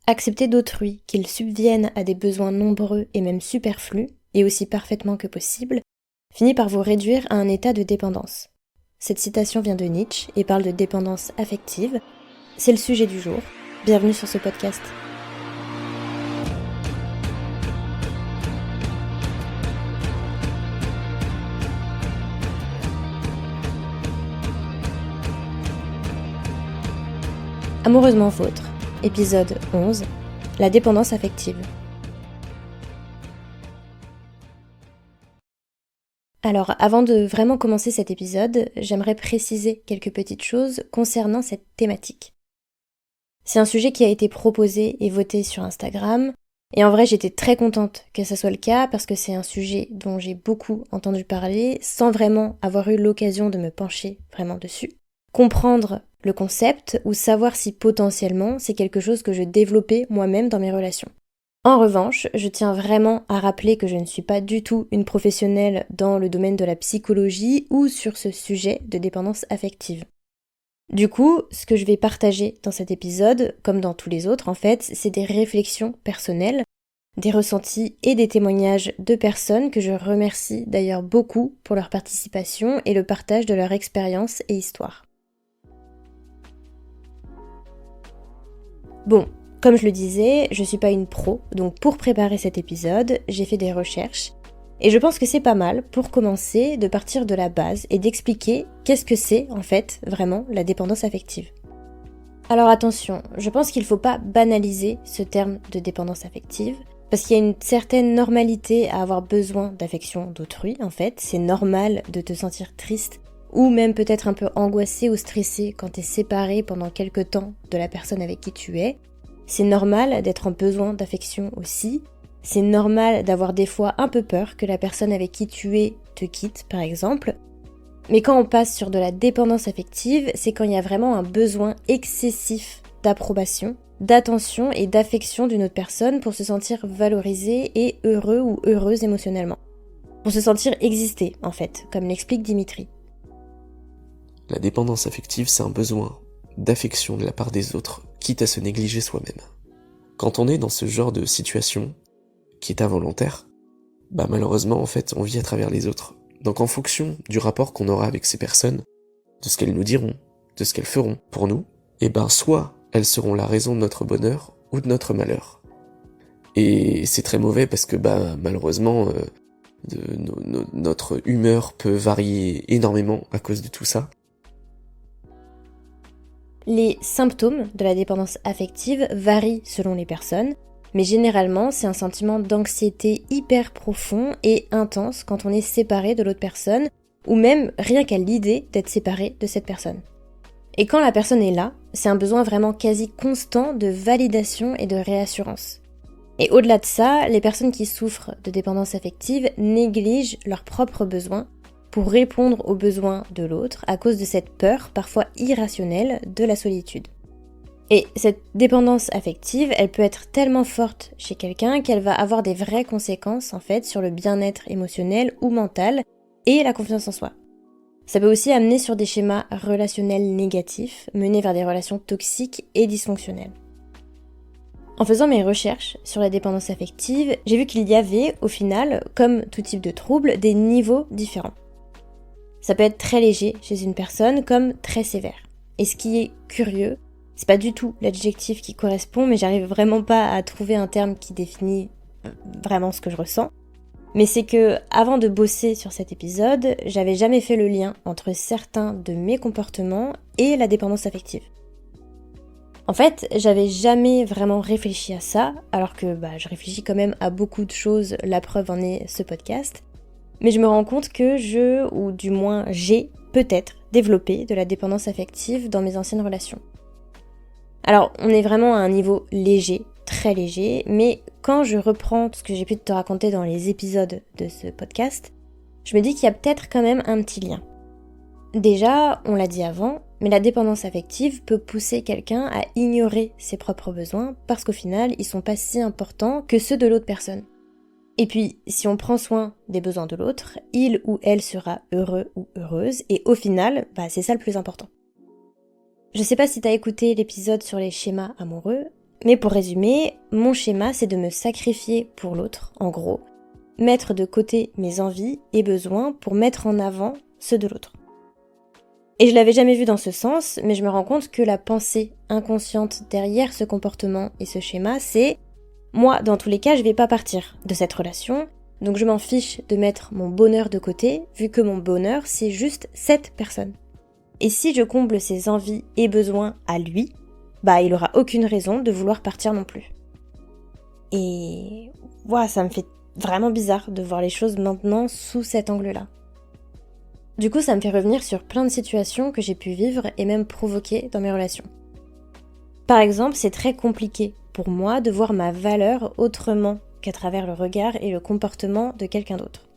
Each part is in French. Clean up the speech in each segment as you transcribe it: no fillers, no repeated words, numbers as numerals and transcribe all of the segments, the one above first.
Accepter d'autrui qu'il subvienne à des besoins nombreux et même superflus, et aussi parfaitement que possible, finit par vous réduire à un état de dépendance. Cette citation vient de Nietzsche et parle de dépendance affective. C'est le sujet du jour. Bienvenue sur ce podcast. Amoureusement vôtre, épisode 11, la dépendance affective. Alors, avant de vraiment commencer cet épisode, j'aimerais préciser quelques petites choses concernant cette thématique. C'est un sujet qui a été proposé et voté sur Instagram, et en vrai j'étais très contente que ça soit le cas parce que c'est un sujet dont j'ai beaucoup entendu parler sans vraiment avoir eu l'occasion de me pencher vraiment dessus. Comprendre le concept ou savoir si potentiellement c'est quelque chose que je développais moi-même dans mes relations. En revanche, je tiens vraiment à rappeler que je ne suis pas du tout une professionnelle dans le domaine de la psychologie ou sur ce sujet de dépendance affective. Du coup, ce que je vais partager dans cet épisode, comme dans tous les autres en fait, c'est des réflexions personnelles, des ressentis et des témoignages de personnes que je remercie d'ailleurs beaucoup pour leur participation et le partage de leur expérience et histoire. Bon, comme je le disais, je suis pas une pro, donc pour préparer cet épisode, j'ai fait des recherches. Et je pense que c'est pas mal, pour commencer, de partir de la base et d'expliquer qu'est-ce que c'est, en fait, vraiment, la dépendance affective. Alors attention, je pense qu'il faut pas banaliser ce terme de dépendance affective, parce qu'il y a une certaine normalité à avoir besoin d'affection d'autrui, en fait. C'est normal de te sentir triste, ou même peut-être un peu angoissé ou stressé quand t'es séparé pendant quelque temps de la personne avec qui tu es. C'est normal d'être en besoin d'affection aussi. C'est normal d'avoir des fois un peu peur que la personne avec qui tu es te quitte, par exemple. Mais quand on passe sur de la dépendance affective, c'est quand il y a vraiment un besoin excessif d'approbation, d'attention et d'affection d'une autre personne pour se sentir valorisé et heureux ou heureuse émotionnellement. Pour se sentir exister, en fait, comme l'explique Dimitri. La dépendance affective, c'est un besoin d'affection de la part des autres, quitte à se négliger soi-même. Quand on est dans ce genre de situation, qui est involontaire, malheureusement, en fait, on vit à travers les autres. Donc en fonction du rapport qu'on aura avec ces personnes, de ce qu'elles nous diront, de ce qu'elles feront pour nous, soit elles seront la raison de notre bonheur ou de notre malheur. Et c'est très mauvais parce que malheureusement, notre humeur peut varier énormément à cause de tout ça. Les symptômes de la dépendance affective varient selon les personnes, mais généralement c'est un sentiment d'anxiété hyper profond et intense quand on est séparé de l'autre personne, ou même rien qu'à l'idée d'être séparé de cette personne. Et quand la personne est là, c'est un besoin vraiment quasi constant de validation et de réassurance. Et au-delà de ça, les personnes qui souffrent de dépendance affective négligent leurs propres besoins pour répondre aux besoins de l'autre à cause de cette peur parfois irrationnelle de la solitude. Et cette dépendance affective, elle peut être tellement forte chez quelqu'un qu'elle va avoir des vraies conséquences en fait sur le bien-être émotionnel ou mental et la confiance en soi. Ça peut aussi amener sur des schémas relationnels négatifs, mener vers des relations toxiques et dysfonctionnelles. En faisant mes recherches sur la dépendance affective, j'ai vu qu'il y avait, au final, comme tout type de trouble, des niveaux différents. Ça peut être très léger chez une personne comme très sévère. Et ce qui est curieux, c'est pas du tout l'adjectif qui correspond, mais j'arrive vraiment pas à trouver un terme qui définit vraiment ce que je ressens. Mais c'est que, avant de bosser sur cet épisode, j'avais jamais fait le lien entre certains de mes comportements et la dépendance affective. En fait, j'avais jamais vraiment réfléchi à ça, alors que je réfléchis quand même à beaucoup de choses, la preuve en est ce podcast. Mais je me rends compte que j'ai peut-être développé de la dépendance affective dans mes anciennes relations. Alors, on est vraiment à un niveau léger, très léger, mais quand je reprends ce que j'ai pu te raconter dans les épisodes de ce podcast, je me dis qu'il y a peut-être quand même un petit lien. Déjà, on l'a dit avant, mais la dépendance affective peut pousser quelqu'un à ignorer ses propres besoins parce qu'au final, ils sont pas si importants que ceux de l'autre personne. Et puis, si on prend soin des besoins de l'autre, il ou elle sera heureux ou heureuse, et au final, c'est ça le plus important. Je sais pas si t'as écouté l'épisode sur les schémas amoureux, Mais pour résumer, mon schéma c'est de me sacrifier pour l'autre, en gros, mettre de côté mes envies et besoins pour mettre en avant ceux de l'autre. Et je l'avais jamais vu dans ce sens, mais je me rends compte que la pensée inconsciente derrière ce comportement et ce schéma, c'est moi, dans tous les cas, je vais pas partir de cette relation, donc je m'en fiche de mettre mon bonheur de côté, vu que mon bonheur, c'est juste cette personne. Et si je comble ses envies et besoins à lui, il aura aucune raison de vouloir partir non plus. Et ça me fait vraiment bizarre de voir les choses maintenant sous cet angle-là. Du coup, ça me fait revenir sur plein de situations que j'ai pu vivre et même provoquer dans mes relations. Par exemple, c'est très compliqué pour moi de voir ma valeur autrement qu'à travers le regard et le comportement de quelqu'un d'autre.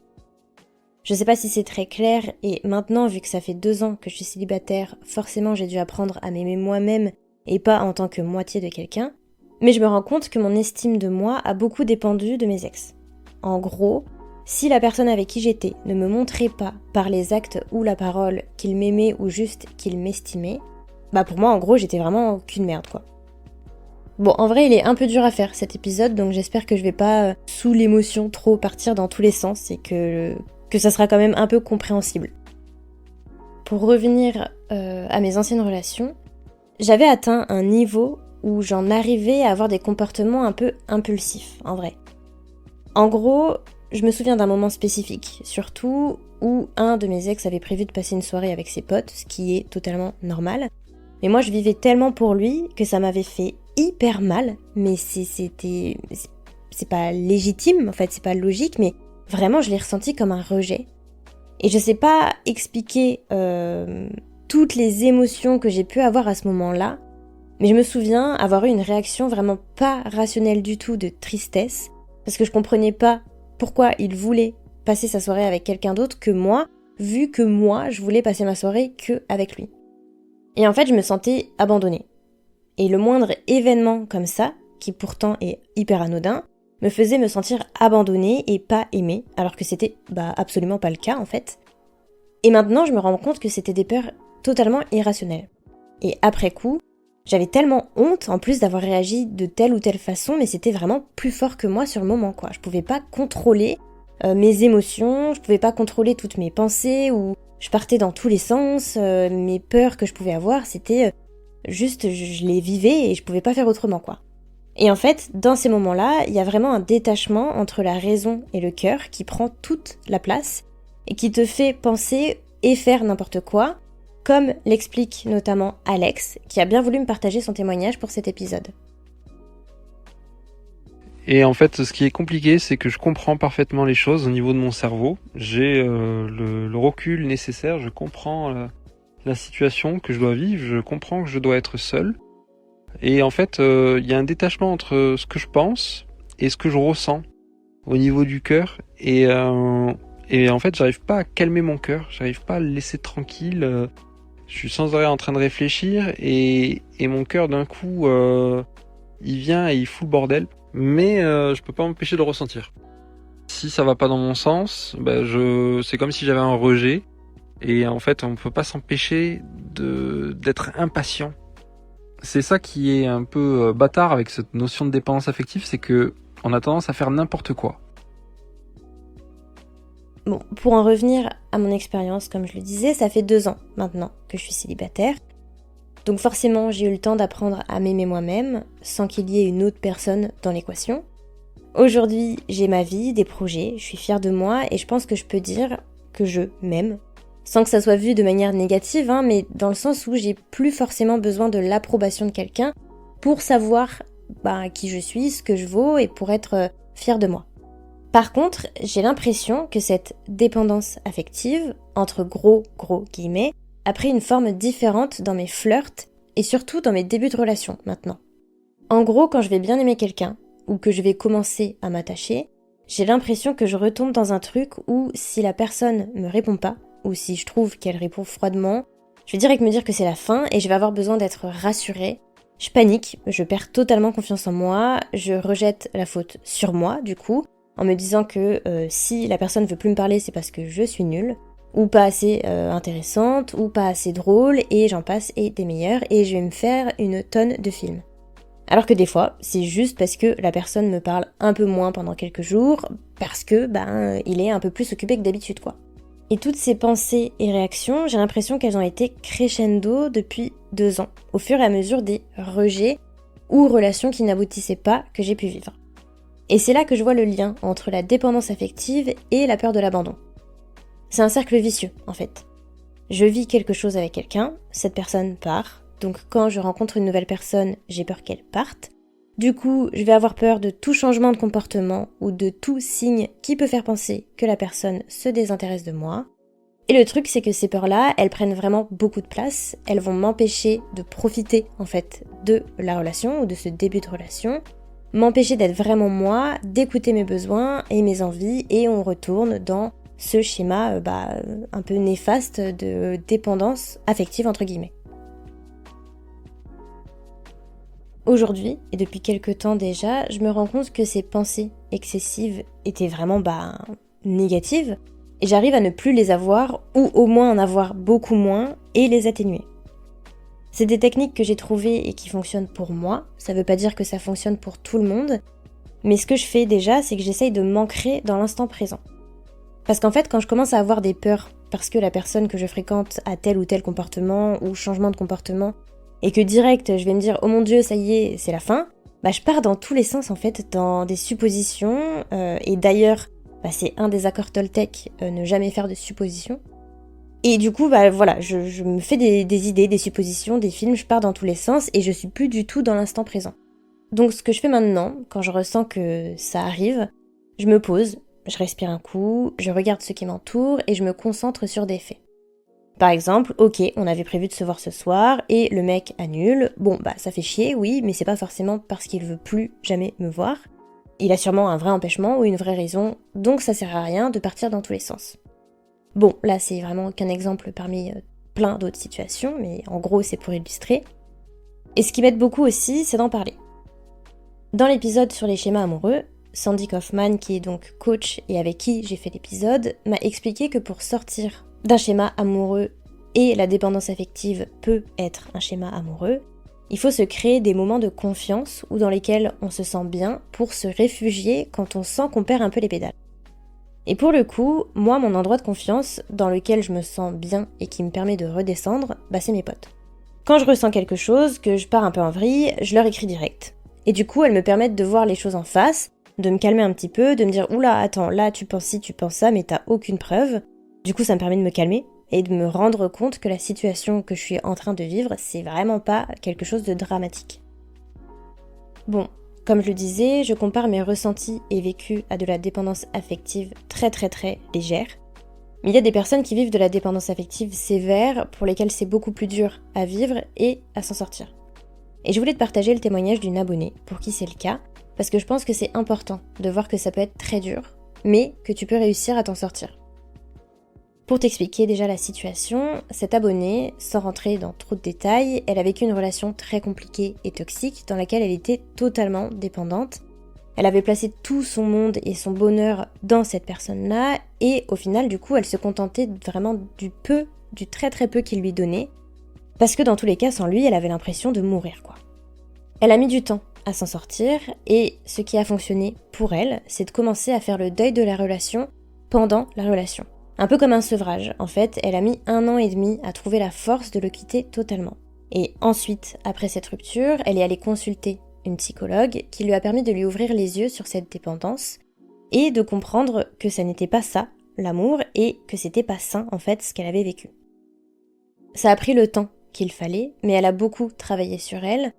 Je sais pas si c'est très clair, et maintenant, vu que ça fait 2 ans que je suis célibataire, forcément j'ai dû apprendre à m'aimer moi-même et pas en tant que moitié de quelqu'un, mais je me rends compte que mon estime de moi a beaucoup dépendu de mes ex. En gros, si la personne avec qui j'étais ne me montrait pas par les actes ou la parole qu'il m'aimait ou juste qu'il m'estimait, pour moi en gros j'étais vraiment qu'une merde quoi. Bon, en vrai il est un peu dur à faire cet épisode, donc j'espère que je vais pas sous l'émotion trop partir dans tous les sens et que ça sera quand même un peu compréhensible. Pour revenir à mes anciennes relations, j'avais atteint un niveau où j'en arrivais à avoir des comportements un peu impulsifs, en vrai. En gros, je me souviens d'un moment spécifique, surtout où un de mes ex avait prévu de passer une soirée avec ses potes, ce qui est totalement normal. Mais moi, je vivais tellement pour lui que ça m'avait fait hyper mal, mais c'est pas légitime, en fait, c'est pas logique, mais vraiment, je l'ai ressenti comme un rejet. Et je sais pas expliquer toutes les émotions que j'ai pu avoir à ce moment-là, mais je me souviens avoir eu une réaction vraiment pas rationnelle du tout de tristesse, parce que je comprenais pas pourquoi il voulait passer sa soirée avec quelqu'un d'autre que moi, vu que moi, je voulais passer ma soirée que avec lui. Et en fait, je me sentais abandonnée. Et le moindre événement comme ça, qui pourtant est hyper anodin, me faisait me sentir abandonnée et pas aimée, alors que c'était absolument pas le cas en fait. Et maintenant, je me rends compte que c'était des peurs totalement irrationnelles. Et après coup, j'avais tellement honte en plus d'avoir réagi de telle ou telle façon, mais c'était vraiment plus fort que moi sur le moment quoi. Je pouvais pas contrôler mes émotions, je pouvais pas contrôler toutes mes pensées, ou je partais dans tous les sens, mes peurs que je pouvais avoir, c'était juste, je les vivais et je pouvais pas faire autrement quoi. Et en fait, dans ces moments-là, il y a vraiment un détachement entre la raison et le cœur qui prend toute la place et qui te fait penser et faire n'importe quoi, comme l'explique notamment Alex, qui a bien voulu me partager son témoignage pour cet épisode. Et en fait, ce qui est compliqué, c'est que je comprends parfaitement les choses au niveau de mon cerveau. J'ai le recul nécessaire, je comprends la situation que je dois vivre, je comprends que je dois être seul. Et en fait, il y a un détachement entre ce que je pense et ce que je ressens au niveau du cœur. Et en fait, j'arrive pas à calmer mon cœur, j'arrive pas à le laisser tranquille. Je suis sans arrêt en train de réfléchir et mon cœur d'un coup, il vient et il fout le bordel. Mais je peux pas m'empêcher de le ressentir. Si ça va pas dans mon sens, c'est comme si j'avais un rejet. Et en fait, on peut pas s'empêcher d'être impatient. C'est ça qui est un peu bâtard avec cette notion de dépendance affective, c'est que on a tendance à faire n'importe quoi. Bon, pour en revenir à mon expérience, comme je le disais, ça fait 2 ans maintenant que je suis célibataire. Donc forcément, j'ai eu le temps d'apprendre à m'aimer moi-même, sans qu'il y ait une autre personne dans l'équation. Aujourd'hui, j'ai ma vie, des projets, je suis fière de moi et je pense que je peux dire que je m'aime. Sans que ça soit vu de manière négative, mais dans le sens où j'ai plus forcément besoin de l'approbation de quelqu'un pour savoir qui je suis, ce que je vaux et pour être fière de moi. Par contre, j'ai l'impression que cette dépendance affective, entre gros guillemets, a pris une forme différente dans mes flirts et surtout dans mes débuts de relation maintenant. En gros, quand je vais bien aimer quelqu'un ou que je vais commencer à m'attacher, j'ai l'impression que je retombe dans un truc où si la personne me répond pas, ou si je trouve qu'elle répond froidement, je vais direct me dire que c'est la fin et je vais avoir besoin d'être rassurée. Je panique, je perds totalement confiance en moi, je rejette la faute sur moi du coup, en me disant que si la personne veut plus me parler, c'est parce que je suis nulle, ou pas assez intéressante, ou pas assez drôle, et j'en passe, et des meilleurs, et je vais me faire une tonne de films. Alors que des fois, c'est juste parce que la personne me parle un peu moins pendant quelques jours, parce que, il est un peu plus occupé que d'habitude, quoi. Et toutes ces pensées et réactions, j'ai l'impression qu'elles ont été crescendo depuis 2 ans, au fur et à mesure des rejets ou relations qui n'aboutissaient pas que j'ai pu vivre. Et c'est là que je vois le lien entre la dépendance affective et la peur de l'abandon. C'est un cercle vicieux, en fait. Je vis quelque chose avec quelqu'un, cette personne part, donc quand je rencontre une nouvelle personne, j'ai peur qu'elle parte. Du coup, je vais avoir peur de tout changement de comportement ou de tout signe qui peut faire penser que la personne se désintéresse de moi. Et le truc, c'est que ces peurs-là, elles prennent vraiment beaucoup de place, elles vont m'empêcher de profiter, en fait, de la relation ou de ce début de relation, m'empêcher d'être vraiment moi, d'écouter mes besoins et mes envies, et on retourne dans ce schéma un peu néfaste de dépendance affective entre guillemets. Aujourd'hui, et depuis quelques temps déjà, je me rends compte que ces pensées excessives étaient vraiment négatives, et j'arrive à ne plus les avoir, ou au moins en avoir beaucoup moins, et les atténuer. C'est des techniques que j'ai trouvées et qui fonctionnent pour moi, ça veut pas dire que ça fonctionne pour tout le monde, mais ce que je fais déjà, c'est que j'essaye de m'ancrer dans l'instant présent. Parce qu'en fait, quand je commence à avoir des peurs parce que la personne que je fréquente a tel ou tel comportement ou changement de comportement, et que direct je vais me dire « Oh mon Dieu, ça y est, c'est la fin », je pars dans tous les sens en fait, dans des suppositions, et d'ailleurs, c'est un des accords Toltec, ne jamais faire de suppositions. Et du coup, je me fais des idées, des suppositions, des films, je pars dans tous les sens et je suis plus du tout dans l'instant présent. Donc ce que je fais maintenant, quand je ressens que ça arrive, je me pose, je respire un coup, je regarde ce qui m'entoure et je me concentre sur des faits. Par exemple, ok, on avait prévu de se voir ce soir et le mec annule. Bon, ça fait chier, oui, mais c'est pas forcément parce qu'il veut plus jamais me voir. Il a sûrement un vrai empêchement ou une vraie raison, donc ça sert à rien de partir dans tous les sens. Bon, là c'est vraiment qu'un exemple parmi plein d'autres situations, mais en gros c'est pour illustrer. Et ce qui m'aide beaucoup aussi, c'est d'en parler. Dans l'épisode sur les schémas amoureux, Sandy Kaufman, qui est donc coach et avec qui j'ai fait l'épisode, m'a expliqué que pour sortir d'un schéma amoureux, et la dépendance affective peut être un schéma amoureux, il faut se créer des moments de confiance ou dans lesquels on se sent bien pour se réfugier quand on sent qu'on perd un peu les pédales. Et pour le coup, moi, mon endroit de confiance dans lequel je me sens bien et qui me permet de redescendre, c'est mes potes. Quand je ressens quelque chose, que je pars un peu en vrille, je leur écris direct. Et du coup, elles me permettent de voir les choses en face, de me calmer un petit peu, de me dire « Oula, attends, là tu penses ci, tu penses ça, mais t'as aucune preuve ». Du coup, ça me permet de me calmer et de me rendre compte que la situation que je suis en train de vivre, c'est vraiment pas quelque chose de dramatique. Bon, comme je le disais, je compare mes ressentis et vécus à de la dépendance affective très très très légère. Mais il y a des personnes qui vivent de la dépendance affective sévère pour lesquelles c'est beaucoup plus dur à vivre et à s'en sortir. Et je voulais te partager le témoignage d'une abonnée pour qui c'est le cas, parce que je pense que c'est important de voir que ça peut être très dur, mais que tu peux réussir à t'en sortir. Pour t'expliquer déjà la situation, cette abonnée, sans rentrer dans trop de détails, elle a vécu une relation très compliquée et toxique dans laquelle elle était totalement dépendante. Elle avait placé tout son monde et son bonheur dans cette personne-là et au final, du coup, elle se contentait vraiment du très très peu qu'il lui donnait parce que dans tous les cas, sans lui, elle avait l'impression de mourir, quoi. Elle a mis du temps à s'en sortir et ce qui a fonctionné pour elle, c'est de commencer à faire le deuil de la relation pendant la relation. Un peu comme un sevrage, en fait, elle a mis 1 an et demi à trouver la force de le quitter totalement. Et ensuite, après cette rupture, elle est allée consulter une psychologue qui lui a permis de lui ouvrir les yeux sur cette dépendance et de comprendre que ça n'était pas ça, l'amour, et que c'était pas sain, en fait, ce qu'elle avait vécu. Ça a pris le temps qu'il fallait, mais elle a beaucoup travaillé sur elle.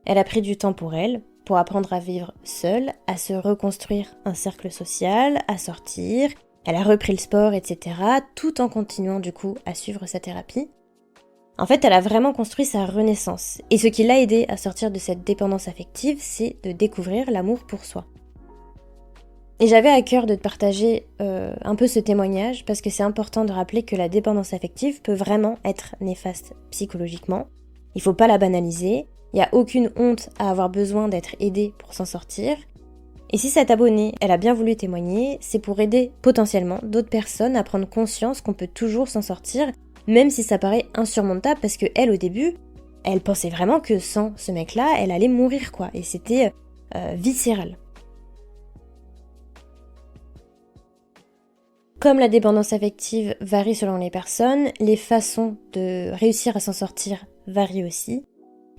Elle a pris du temps pour elle, pour apprendre à vivre seule, à se reconstruire un cercle social, à sortir. Elle a repris le sport, etc., tout en continuant du coup à suivre sa thérapie. En fait, elle a vraiment construit sa renaissance. Et ce qui l'a aidée à sortir de cette dépendance affective, c'est de découvrir l'amour pour soi. Et j'avais à cœur de te partager un peu ce témoignage, parce que c'est important de rappeler que la dépendance affective peut vraiment être néfaste psychologiquement. Il faut pas la banaliser, il n'y a aucune honte à avoir besoin d'être aidée pour s'en sortir. Et si cette abonnée, elle a bien voulu témoigner, c'est pour aider potentiellement d'autres personnes à prendre conscience qu'on peut toujours s'en sortir, même si ça paraît insurmontable, parce que elle, au début, elle pensait vraiment que sans ce mec-là, elle allait mourir, quoi. Et c'était viscéral. Comme la dépendance affective varie selon les personnes, les façons de réussir à s'en sortir varient aussi.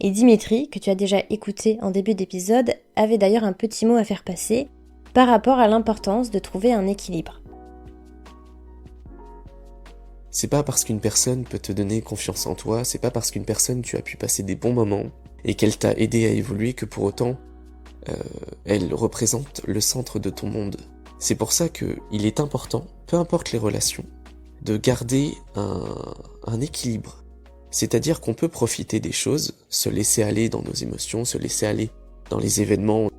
Et Dimitri, que tu as déjà écouté en début d'épisode, avait d'ailleurs un petit mot à faire passer par rapport à l'importance de trouver un équilibre. C'est pas parce qu'une personne peut te donner confiance en toi, c'est pas parce qu'une personne tu as pu passer des bons moments et qu'elle t'a aidé à évoluer que pour autant elle représente le centre de ton monde. C'est pour ça qu'il est important, peu importe les relations, de garder un équilibre. C'est-à-dire qu'on peut profiter des choses, se laisser aller dans nos émotions, se laisser aller dans les événements,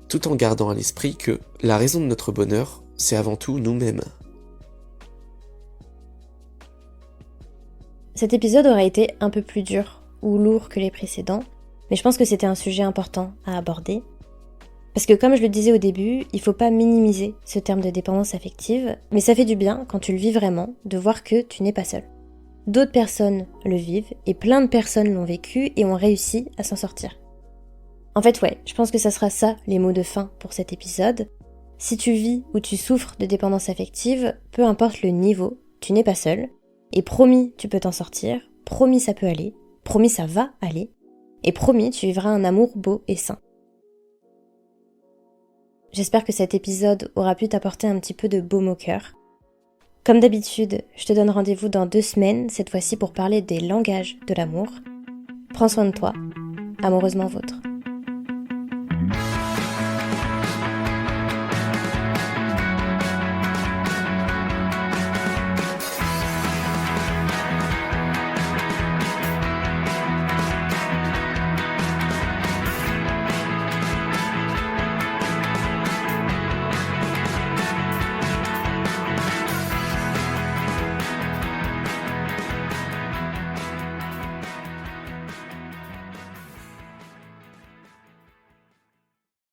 tout en gardant à l'esprit que la raison de notre bonheur, c'est avant tout nous-mêmes. Cet épisode aurait été un peu plus dur ou lourd que les précédents, mais je pense que c'était un sujet important à aborder. Parce que comme je le disais au début, il faut pas minimiser ce terme de dépendance affective, mais ça fait du bien, quand tu le vis vraiment, de voir que tu n'es pas seul. D'autres personnes le vivent, et plein de personnes l'ont vécu et ont réussi à s'en sortir. En fait, ouais, je pense que ça sera ça les mots de fin pour cet épisode. Si tu vis ou tu souffres de dépendance affective, peu importe le niveau, tu n'es pas seul. Et promis, tu peux t'en sortir, promis ça peut aller, promis ça va aller, et promis tu vivras un amour beau et sain. J'espère que cet épisode aura pu t'apporter un petit peu de baume au cœur. Comme d'habitude, je te donne rendez-vous dans 2 semaines, cette fois-ci pour parler des langages de l'amour. Prends soin de toi, amoureusement vôtre.